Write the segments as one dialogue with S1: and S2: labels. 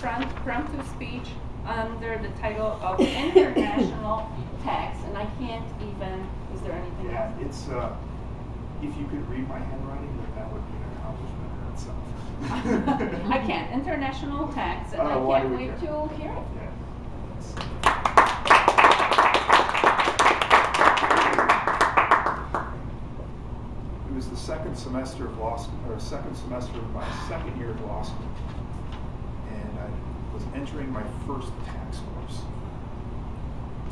S1: impromptu speech under the title of International Tax, and I can't even, is there anything
S2: Yeah,
S1: else?
S2: it's, if you could read my handwriting, then that would be an accomplishment in itself.
S1: I can't. International Tax, and I
S2: why
S1: can't
S2: do we
S1: wait
S2: care?
S1: to hear it.
S2: Yeah. It was the second semester of law school, or second semester of my second year of law school, and I was entering my first tax course.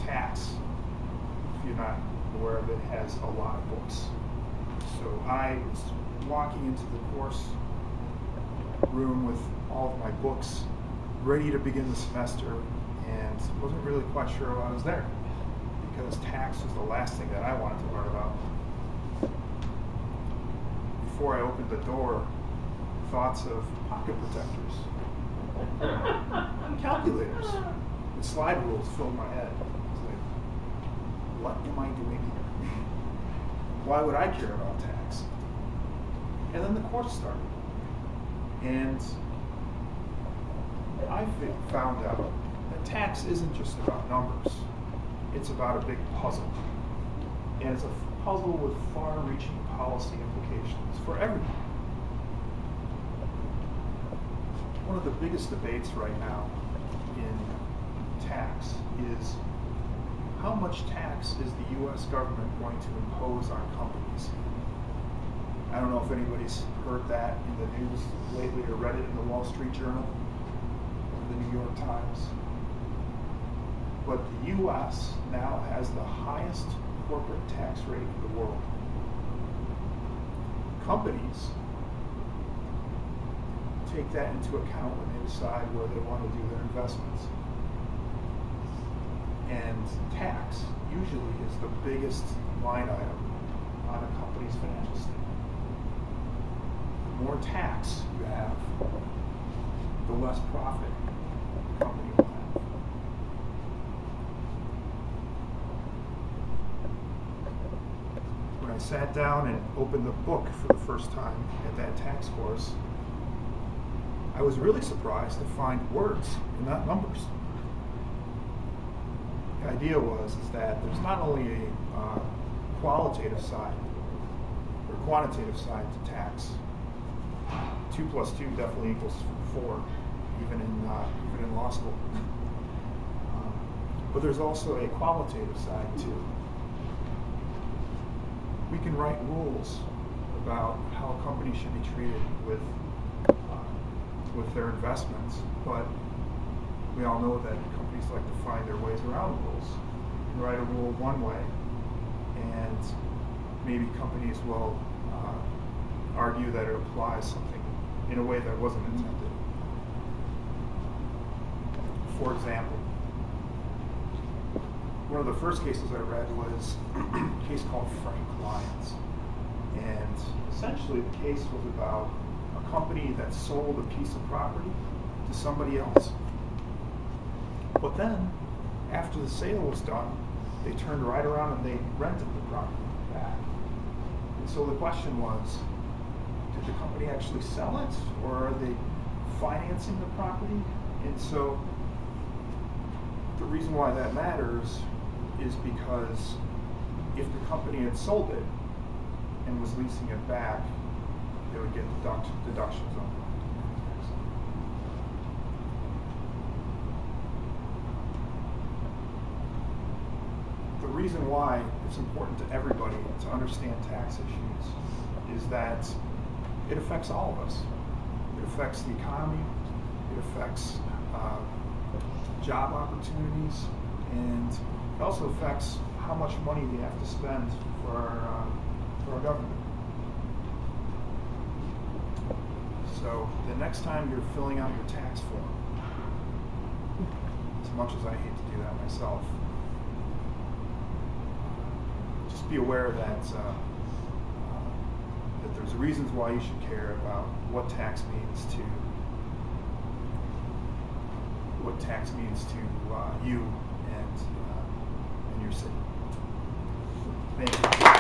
S2: Tax, if you're not aware of it, has a lot of books. So I was walking into the course room with all of my books, ready to begin the semester, and wasn't really quite sure why I was there, because tax was the last thing that I wanted to learn about. Before I opened the door, thoughts of pocket protectors, calculators, and slide rules filled my head. I was like, what am I doing here? Why would I care about tax? And then the course started. And I found out that tax isn't just about numbers. It's about a big puzzle. And it's a puzzle with far-reaching policy implications for everyone. One of the biggest debates right now in tax is how much tax is the U.S. government going to impose on companies? I don't know if anybody's heard that in the news lately or read it in the Wall Street Journal or the New York Times. But the U.S. now has the highest corporate tax rate in the world. Companies take that into account when they decide where they want to do their investments. And tax usually is the biggest line item on a company's financial statement. The more tax you have, the less profit the company will have. When I sat down and opened the book for the first time at that tax course, I was really surprised to find words and not numbers. The idea is that there's not only a qualitative side or quantitative side to tax. 2 plus 2 definitely equals 4, even in law school. But there's also a qualitative side too. We can write rules about how a company should be treated with their investments, but we all know that companies like to find their ways around rules. You can write a rule one way, and maybe companies will argue that it applies something in a way that wasn't intended. For example, one of the first cases I read was a case called Frank Lyons. And essentially the case was about a company that sold a piece of property to somebody else. But then, after the sale was done, they turned right around and they rented the property back. And so the question was, did the company actually sell it, or are they financing the property? And so the reason why that matters is because if the company had sold it and was leasing it back, they would get deductions on it. The reason why it's important to everybody to understand tax issues is that it affects all of us. It affects the economy, it affects job opportunities, and it also affects how much money we have to spend for our government. So the next time you're filling out your tax form, as much as I hate to do that myself, just be aware that that there's reasons why you should care about what tax means to you and your city. Thank you.